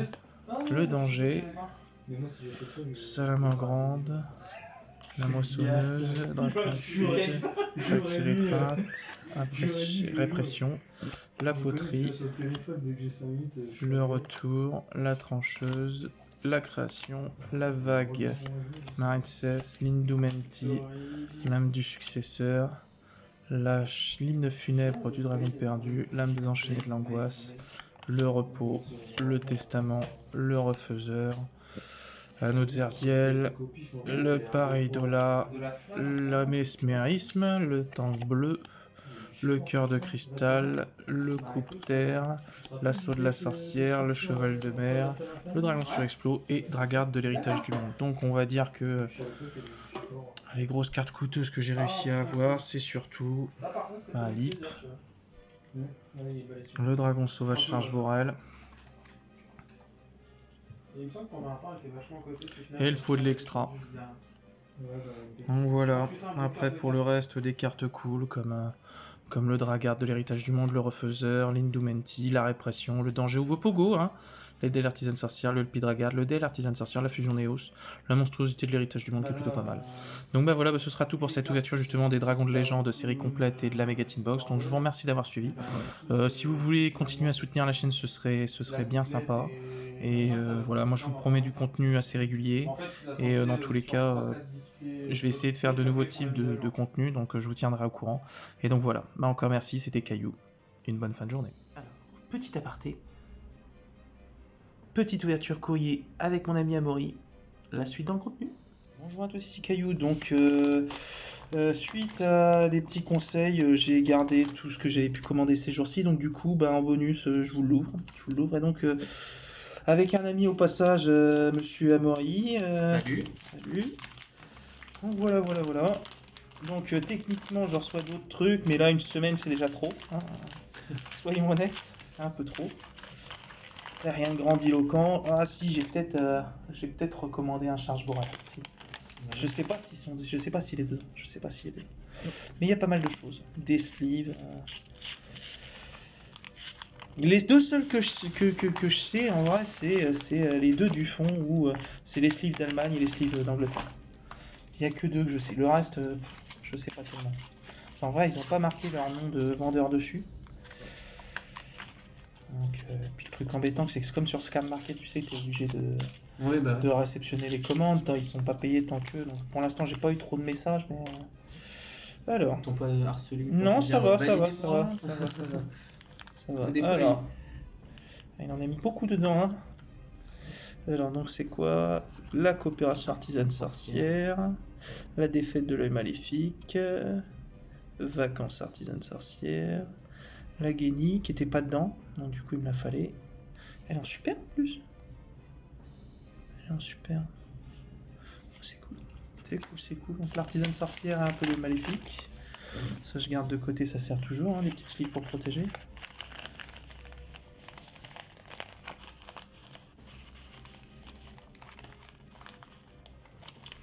[SPEAKER 1] le danger, salamandre grande, la moissonneuse, dragon sud, répression, la poterie, le retour, la trancheuse, la création, la vague, Marincess, l'Indumenti, l'âme du successeur, l'hymne funèbre du dragon perdu, l'âme désenchaînée de l'angoisse, le repos, le testament, le refaiseur, l'anneau de Zerziel, le pareidola, le mesmérisme, le tank bleu, le cœur de cristal, le coupe-terre, l'assaut de la sorcière, le cheval de mer, le dragon sur explos et Dragarde de l'héritage du monde. Donc on va dire que les grosses cartes coûteuses que j'ai réussi à avoir, c'est surtout un Lip, le dragon sauvage charge borel et le pot de l'extra. Donc voilà, après pour le reste des cartes cool comme le Dragarde de l'héritage du monde, le refaiseur, l'Indumenti, la répression, le danger ou Pogo, hein, le dé l'artisane sorcière, le Elpi Dragarde, le dé l'artisane sorcière, la fusion Néos, la monstruosité de l'héritage du monde qui est plutôt pas mal. Donc bah voilà, ce sera tout pour cette ouverture justement des dragons de légende, série complète et de la Mega Tin Box. Donc je vous remercie d'avoir suivi. Si vous voulez continuer à soutenir la chaîne, ce serait bien sympa. Et voilà, moi je vous promets du contenu assez régulier. Et dans tous les cas, je vais essayer de faire de nouveaux types de contenu, donc je vous tiendrai au courant. Et donc voilà, bah encore merci, c'était Caillou. Une bonne fin de journée. Alors, petit aparté. Petite ouverture courrier avec mon ami Amaury. La suite dans le contenu. Bonjour à tous, ici Caillou. Donc, suite à des petits conseils, j'ai gardé tout ce que j'avais pu commander ces jours-ci. Donc, du coup, bah, en bonus, je vous l'ouvre. Et donc, avec un ami au passage, monsieur Amaury.
[SPEAKER 2] Salut.
[SPEAKER 1] Salut. Donc, voilà. Donc, techniquement, je reçois d'autres trucs, mais là, une semaine, c'est déjà trop. Hein. Soyons honnêtes, c'est un peu trop. Rien de grandiloquent. Ah si, j'ai peut-être recommandé un charge borel. Si. Je sais pas s'il est dedans. Mais il y a pas mal de choses. Des sleeves. Les deux seuls que je sais en vrai, c'est les deux du fond où c'est les sleeves d'Allemagne et les sleeves d'Angleterre. Il y a que deux que je sais. Le reste, je sais pas tellement. En vrai, ils n'ont pas marqué leur nom de vendeur dessus. Donc, puis le truc embêtant, c'est que comme sur Scam Market, tu sais, tu es obligé de réceptionner les commandes, ils sont pas payés tant que. Donc, pour l'instant, j'ai pas eu trop de messages, mais. Alors.
[SPEAKER 2] T'ont pas harcelé?
[SPEAKER 1] Non, ça va. Alors, il en a mis beaucoup dedans. Hein. Alors, donc, c'est quoi? La coopération artisane sorcière, la défaite de l'œil maléfique, vacances artisane sorcière. La Guénie qui était pas dedans, donc du coup il me la fallait. Elle est en super en plus. C'est cool. Donc l'artisane sorcière a un peu de maléfique. Ça je garde de côté, ça sert toujours, hein, les petites slips pour protéger.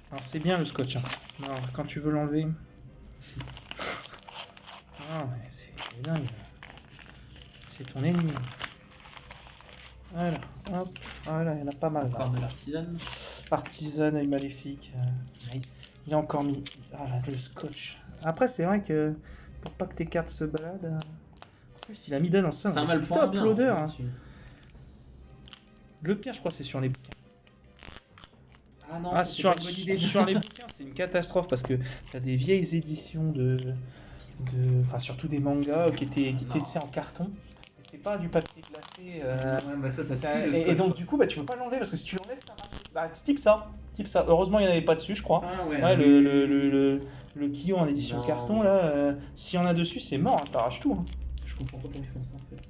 [SPEAKER 1] Alors c'est bien le scotch. Hein. Alors, quand tu veux l'enlever. Ah mais c'est dingue. C'est ton ennemi. Voilà, hop, voilà, il y en a pas mal.
[SPEAKER 2] Encore de l'artisane.
[SPEAKER 1] Artisane et maléfique.
[SPEAKER 2] Nice.
[SPEAKER 1] Il a encore mis le scotch. Après, c'est vrai que pour pas que tes cartes se baladent, plus, il a mis dans ça.
[SPEAKER 2] C'est un mal point
[SPEAKER 1] top
[SPEAKER 2] bien.
[SPEAKER 1] loader.
[SPEAKER 2] Hein.
[SPEAKER 1] Hein. Le pire, je crois, c'est sur les bouquins.
[SPEAKER 2] Ah non,
[SPEAKER 1] sur les bouquins, c'est une catastrophe parce que t'as des vieilles éditions enfin surtout des mangas qui étaient édités en carton. Et c'était pas du papier glacé.
[SPEAKER 2] Ouais, bah ça pue, le
[SPEAKER 1] et
[SPEAKER 2] scotch,
[SPEAKER 1] donc
[SPEAKER 2] quoi.
[SPEAKER 1] du coup, bah tu peux pas l'enlever parce que si tu l'enlèves, ça marche. Bah type ça. Heureusement, il n'y en avait pas dessus, je crois.
[SPEAKER 2] Ah, ouais,
[SPEAKER 1] Ouais, le Kyo en édition
[SPEAKER 2] Non.
[SPEAKER 1] carton là, s'il y en a dessus, c'est mort, hein, t'arraches tout. Hein.
[SPEAKER 2] Je comprends pas comment ils font ça en fait.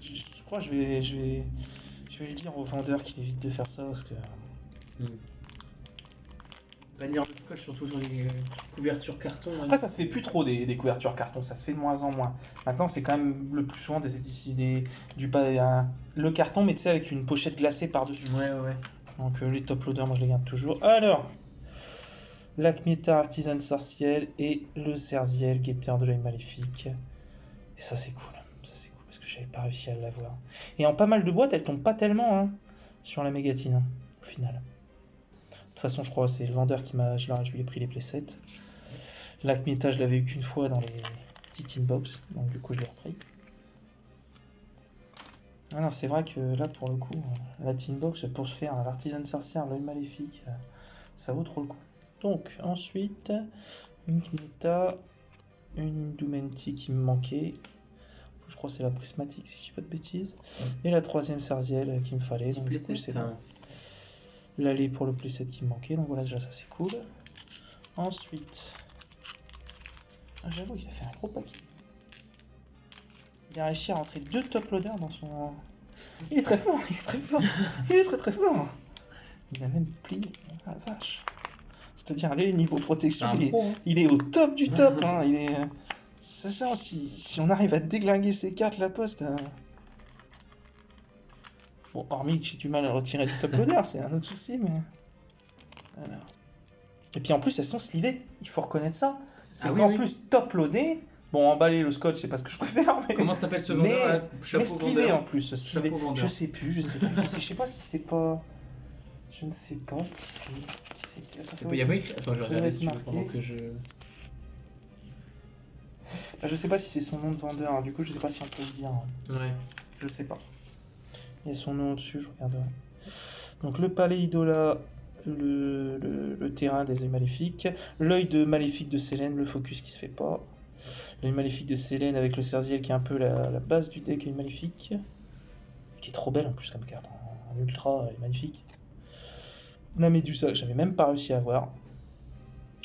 [SPEAKER 1] Je crois que je vais le dire au vendeur qu'il évite de faire ça parce que.
[SPEAKER 2] Bannir le scotch surtout sur les couvertures carton.
[SPEAKER 1] Après, ça se fait plus trop des couvertures carton, ça se fait de moins en moins. Maintenant, c'est quand même le plus souvent des éditions, le carton, mais tu sais, avec une pochette glacée par-dessus.
[SPEAKER 2] Ouais.
[SPEAKER 1] Donc, les top loaders, moi je les garde toujours. Alors, l'Akmeta Artisan Sorciel et le Serziel Guetteur de l'œil maléfique. Et ça, c'est cool. Parce que j'avais pas réussi à l'avoir. Et en pas mal de boîtes, elle tombe pas tellement hein, sur la mégatine, hein, au final. De toute façon, je crois que c'est le vendeur qui je lui ai pris les playsets. L'Akmeta, je l'avais eu qu'une fois dans les petites inbox, donc du coup, je l'ai repris. Ah non, c'est vrai que là, pour le coup, la tinbox, pour se faire l'artisan sorcière, l'œil maléfique, ça vaut trop le coup. Donc, ensuite, une Kmeta, une Indumenti qui me manquait. Je crois que c'est la prismatique, si je dis pas de bêtises. Et la troisième Serziel qui me fallait. Donc, du coup, c'est bon. L'allée pour le playset qui me manquait, donc voilà, déjà ça c'est cool. Ensuite, j'avoue qu'il a fait un gros paquet. Il a réussi à rentrer 2 top loaders dans son. Il est très fort, il est très fort. Il a même plié, ah la vache. C'est-à-dire, allez, niveau protection, il est au top du top. Hein. Il est. C'est ça, si on arrive à déglinguer ces cartes, la poste. Bon, hormis que j'ai du mal à retirer du top loader, c'est un autre souci, mais. Alors. Et puis en plus, elles sont slivées, il faut reconnaître ça. C'est encore plus top loadé. Bon, emballer le scotch, c'est pas ce que je préfère. Mais...
[SPEAKER 2] Comment s'appelle ce vendeur là?
[SPEAKER 1] Mais slivé en plus, slivé. Je sais plus. Je sais pas si c'est pas. Je ne sais pas qui c'est.
[SPEAKER 2] Il y a pas écrit. Attends, je vais regarder si tu veux pendant que je.
[SPEAKER 1] Bah, je sais pas si c'est son nom de vendeur, hein. Du coup, je sais pas si on peut le dire.
[SPEAKER 2] Ouais.
[SPEAKER 1] Je sais pas. Il y a son nom au-dessus, je regarderai. Donc le palais Idola, le terrain des œils maléfiques, l'œil de maléfique de Sélène, le focus qui se fait pas, l'œil maléfique de Sélène avec le Serziel qui est un peu la base du deck œil maléfique, qui est trop belle en plus comme carte, en ultra, elle est magnifique. La Médusa que j'avais même pas réussi à avoir,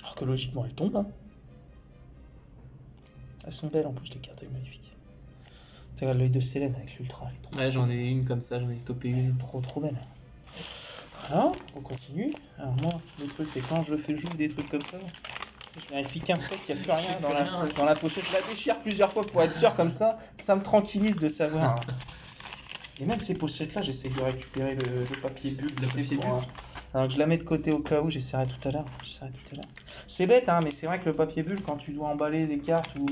[SPEAKER 1] alors que logiquement elle tombe. Hein. Elles sont belles en plus les cartes œil maléfiques. Regarde l'œil de Sélène avec l'ultra, elle est trop
[SPEAKER 2] ouais, j'en ai une comme ça, j'en ai topé une.
[SPEAKER 1] Trop belle. Voilà, on continue. Alors moi, le truc c'est quand j'ouvre des trucs comme ça, je vérifie qu'un spec, il n'y a plus rien dans la pochette. Je la déchire plusieurs fois pour être sûr comme ça me tranquillise de savoir. Et même ces pochettes là, j'essaie de récupérer le papier bulle. Alors je la mets de côté au cas où, j'essaierai tout à l'heure. C'est bête hein, mais c'est vrai que le papier bulle, quand tu dois emballer des cartes ou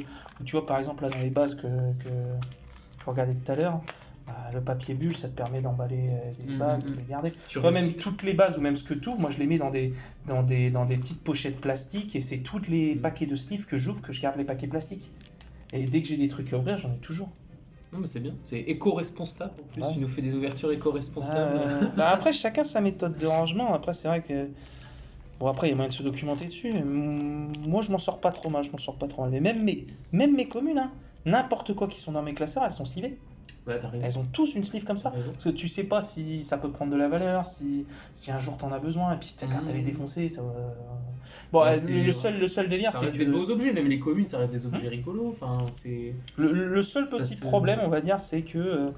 [SPEAKER 1] tu vois par exemple là dans les bases que je regardais tout à l'heure, le papier bulle ça te permet d'emballer des bases, de les garder. Toi même toutes les bases ou même ce que tu ouvres, moi je les mets dans des petites pochettes plastiques et c'est tous les paquets de sleeves que j'ouvre que je garde les paquets plastiques. Et dès que j'ai des trucs à ouvrir, j'en ai toujours.
[SPEAKER 2] Non mais c'est bien, c'est éco-responsable en plus, tu nous fais des ouvertures éco-responsables.
[SPEAKER 1] Après chacun sa méthode de rangement, après c'est vrai que... Bon après il y a moyen de se documenter dessus, mais moi je m'en sors pas trop mal, mais même mes communes, hein, n'importe quoi qui sont dans mes classeurs, elles sont slivées.
[SPEAKER 2] Ouais, t'as raison.
[SPEAKER 1] Elles ont tous une sleeve comme ça, parce que tu sais pas si ça peut prendre de la valeur, si un jour t'en as besoin, et puis si ta carte elle est défoncée, ça va... Bon, le seul délire
[SPEAKER 2] ça
[SPEAKER 1] c'est
[SPEAKER 2] reste
[SPEAKER 1] que...
[SPEAKER 2] des beaux objets, même les communes ça reste des objets rigolos, enfin c'est...
[SPEAKER 1] Le seul petit problème on va dire c'est que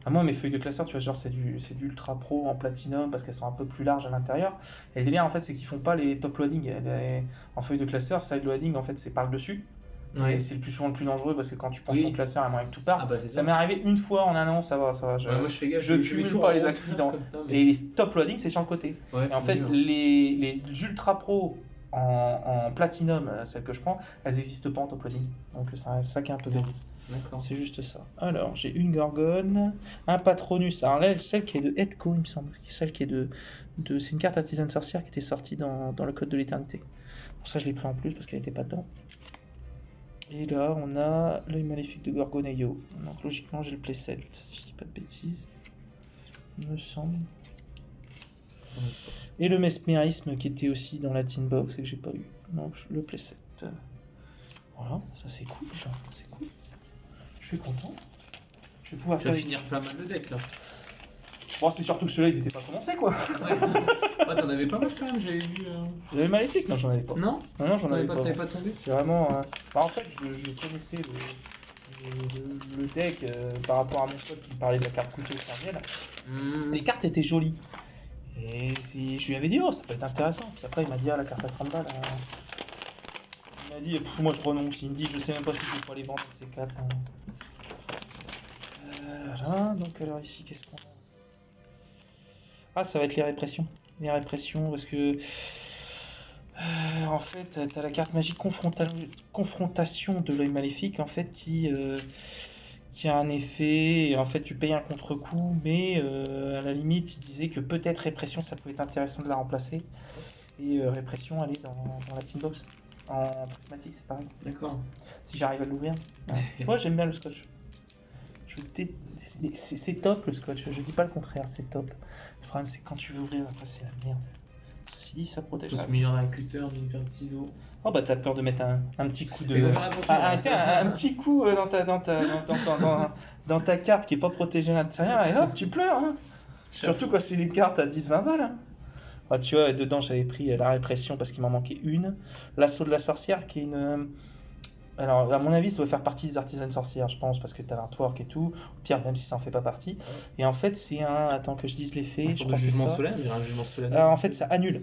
[SPEAKER 1] moi mes feuilles de classeur tu vois genre c'est du ultra pro en platinum parce qu'elles sont un peu plus larges à l'intérieur, et le délire en fait c'est qu'ils font pas les top loading, en feuille de classeur side loading en fait c'est par le dessus. Ouais. Et c'est le plus souvent le plus dangereux parce que quand tu penses ton classeur, il y a moyen que tout part. Ça m'est arrivé une fois en un an, ça va.
[SPEAKER 2] Moi je fais gaffe,
[SPEAKER 1] je cumule pas les accidents.
[SPEAKER 2] Ça, mais...
[SPEAKER 1] Et les top loading, c'est sur le côté.
[SPEAKER 2] Ouais,
[SPEAKER 1] et en fait, les ultra pro en platinum, celles que je prends, elles n'existent pas en top loading. Donc c'est ça qui est un peu béni. C'est juste ça. Alors, j'ai une Gorgone, un Patronus. Alors là, celle qui est de Edco, il me semble. Celle qui est c'est une carte artisan sorcière qui était sortie dans le Code de l'éternité. Pour ça, je l'ai pris en plus parce qu'elle n'était pas dedans. Et là, on a l'œil maléfique de Gorgoneio. Donc logiquement, j'ai le playset, si je dis pas de bêtises. Il me semble. Et le mesmérisme qui était aussi dans la tin box et que j'ai pas eu. Donc le playset. Voilà, ça c'est cool déjà. C'est cool. Je suis content. Je vais pouvoir
[SPEAKER 2] Tu vas
[SPEAKER 1] faire
[SPEAKER 2] finir pas mal de decks là.
[SPEAKER 1] Bon, c'est surtout que ceux-là, ils étaient pas commencés quoi.
[SPEAKER 2] Ouais, t'en avais pas mal quand même, j'avais vu.
[SPEAKER 1] L'œil maléfique, non, j'en avais pas.
[SPEAKER 2] Non,
[SPEAKER 1] Non, j'en avais
[SPEAKER 2] t'avais
[SPEAKER 1] pas.
[SPEAKER 2] pas tombé.
[SPEAKER 1] C'est vraiment. Bah, en fait, je connaissais le deck par rapport à mon pote qui me parlait de la carte couteau Serbiel. Les cartes étaient jolies. Et je lui avais dit, oh, ça peut être intéressant. Puis après, il m'a dit, ah, la carte à 30 balles. Il m'a dit, moi je renonce. Il me dit, je sais même pas si je vais pas les vendre ces cartes. Voilà, donc alors ici, qu'est-ce qu'on a? Ah, ça va être les répressions. Les répressions, parce que. En fait, t'as la carte magique confrontation de l'œil maléfique, en fait, qui a un effet, et en fait tu payes un contre-coup, mais à la limite il disait que peut-être répression ça pouvait être intéressant de la remplacer, et répression elle est dans la tin box, en prismatique c'est pareil.
[SPEAKER 2] D'accord.
[SPEAKER 1] Si j'arrive à l'ouvrir. Ouais. Moi j'aime bien le scotch. C'est top le scotch, je dis pas le contraire, c'est top. Le problème c'est que quand tu veux ouvrir après c'est la merde. Ceci dit ça protège.
[SPEAKER 2] Faut se meilleur d'un cutter, d'une paire de ciseaux.
[SPEAKER 1] Oh bah t'as peur de mettre un petit coup de...
[SPEAKER 2] Tiens,
[SPEAKER 1] un petit coup dans ta carte qui est pas protégée à l'intérieur et hop tu pleures hein. Surtout quand c'est des cartes à 10-20 balles hein. Ah, tu vois dedans j'avais pris la répression parce qu'il m'en manquait une. L'assaut de la sorcière qui est une... Alors à mon avis ça doit faire partie des artisanes sorcières je pense parce que t'as l'artwork et tout. Au pire même si ça en fait pas partie. Ouais. Et en fait c'est un... Attends que je dise l'effet.
[SPEAKER 2] Je crois jugement solennel, un jugement solennel.
[SPEAKER 1] En fait ça annule.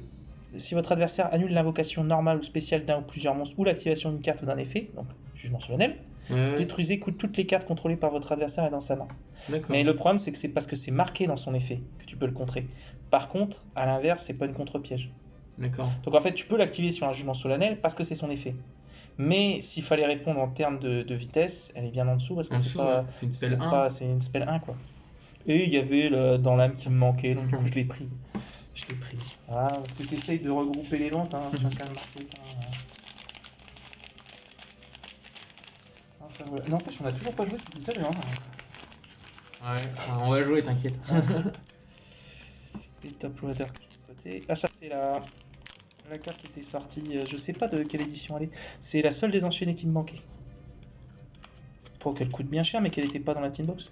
[SPEAKER 1] Si votre adversaire annule l'invocation normale ou spéciale d'un ou plusieurs monstres ou l'activation d'une carte ou d'un effet, donc jugement solennel, détruisez toutes les cartes contrôlées par votre adversaire et dans sa main. Mais le problème c'est que c'est parce que c'est marqué dans son effet que tu peux le contrer. Par contre, à l'inverse, c'est pas une contre-piège.
[SPEAKER 2] D'accord.
[SPEAKER 1] Donc en fait, tu peux l'activer sur un jugement solennel parce que c'est son effet. Mais s'il fallait répondre en termes de vitesse, elle est bien en dessous parce que
[SPEAKER 2] c'est une spell 1.
[SPEAKER 1] C'est une spell 1 quoi. Et il y avait dans l'âme qui me manquait, donc du coup je l'ai pris. Je l'ai pris. Voilà, parce que tu essayes de regrouper les ventes, hein, chacun le marque. N'empêche, on a toujours pas joué tout à l'heure.
[SPEAKER 2] Ouais, on va jouer, t'inquiète.
[SPEAKER 1] Et top loader côté. Ah, ça c'est la carte qui était sortie, je sais pas de quelle édition elle est. C'est la seule des enchaînées qui me manquait. Pour qu'elle coûte bien cher, mais qu'elle était pas dans la tin box.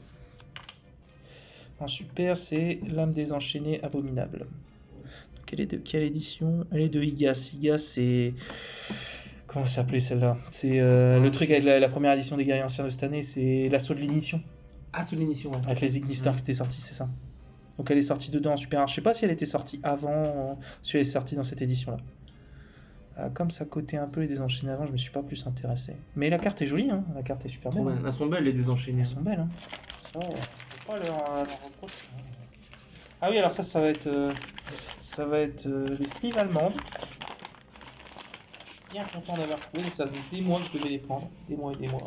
[SPEAKER 1] En super, c'est l'âme des enchaînés abominable. Donc elle est de quelle édition? Elle est de Igas. Igas, c'est... Comment ça s'appelait celle-là? C'est le truc avec la première édition des guerriers anciens de cette année, c'est l'assaut de l'initiation.
[SPEAKER 2] Assaut de l'initiation, ouais.
[SPEAKER 1] Avec les Ignistar qui étaient sortis, c'est ça. Donc elle est sortie dedans en super art. Je sais pas si elle était sortie avant, si elle est sortie dans cette édition-là. Comme ça cotait un peu les désenchaînés avant, je me suis pas plus intéressé. Mais la carte est jolie, hein. La carte est super belle.
[SPEAKER 2] Elles sont belles les désenchaînés.
[SPEAKER 1] Elles sont belles, hein. Ça, on peut pas leur reprocher. Ah oui, alors ça va être les sleeves allemandes. Je suis bien content d'avoir trouvé, ça faisait des mois que je devais les prendre, des mois et des mois.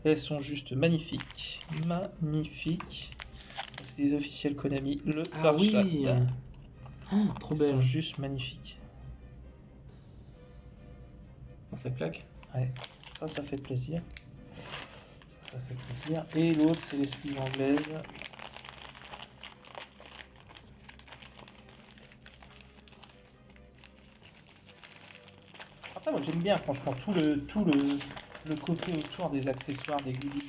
[SPEAKER 1] Elles sont juste magnifiques, magnifiques. C'est des officiels Konami, le Torchlight.
[SPEAKER 2] Oui. Trop belle.
[SPEAKER 1] Elles sont juste magnifiques.
[SPEAKER 2] Ça claque.
[SPEAKER 1] Ouais, ça fait plaisir. Ça fait plaisir. Et l'autre, c'est les sleeves anglaises. Après, moi j'aime bien, franchement, tout le côté autour des accessoires, des goodies.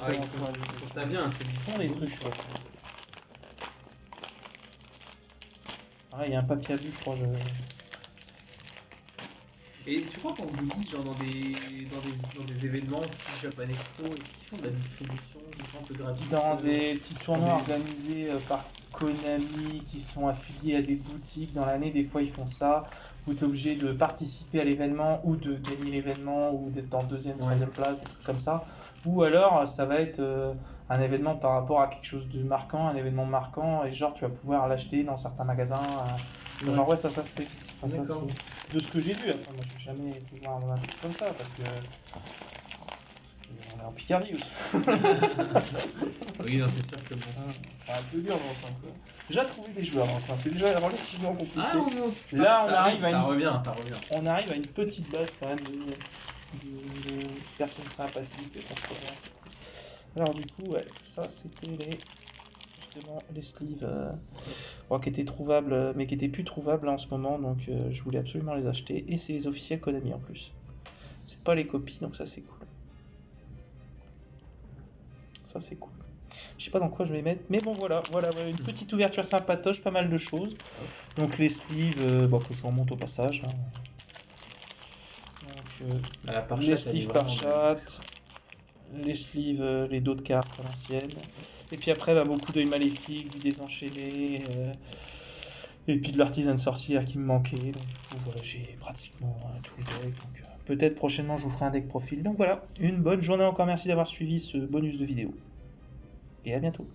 [SPEAKER 2] Ouais, ils font ça bien, c'est du
[SPEAKER 1] fond, des trucs chouettes. Ah, il y a un papier à vue, je crois.
[SPEAKER 2] Et tu crois qu'on vous dit genre dans des événements style Japan Expo et qui font de la distribution, des ventes gratuites
[SPEAKER 1] dans des petits tournois organisés par Konami qui sont affiliés à des boutiques dans l'année, des fois ils font ça, où tu es obligé de participer à l'événement ou de gagner l'événement ou d'être en deuxième, troisième place, des trucs comme ça. Ou alors ça va être un événement par rapport à quelque chose de marquant, un événement marquant, et genre tu vas pouvoir l'acheter dans certains magasins. Genre ouais, ça se fait. Ça se fait. De ce que j'ai vu, après moi j'ai jamais été voir un truc comme ça parce que on est en Picardie aussi.
[SPEAKER 2] Oui, non, c'est sûr que bon.
[SPEAKER 1] C'est un peu dur dans le coin. Déjà trouver des joueurs dans le coin, c'est déjà relativement compliqué.
[SPEAKER 2] Ah non,
[SPEAKER 1] là on arrive
[SPEAKER 2] ça revient.
[SPEAKER 1] On arrive à une petite base quand même personnes sympathiques qu'on se remercie. Alors du coup, ouais, ça c'était les sleeves qui étaient trouvables, mais qui étaient plus trouvables là, en ce moment, donc je voulais absolument les acheter. Et c'est les officiels Konami en plus. C'est pas les copies, donc ça c'est cool. Ça c'est cool. Je sais pas dans quoi je vais mettre, mais bon voilà, une petite ouverture sympatoche, pas mal de choses. Donc les sleeves, que je vous remonte au passage. Hein. Donc les sleeves par chat, les sleeves, les dos de cartes à l'ancienne. Et puis après, beaucoup d'œils maléfiques, du désenchaîné, et puis de l'artisan sorcière qui me manquait. Donc du coup, voilà, j'ai pratiquement tout le deck. Donc peut-être prochainement, je vous ferai un deck profil. Donc voilà, une bonne journée encore. Merci d'avoir suivi ce bonus de vidéo. Et à bientôt.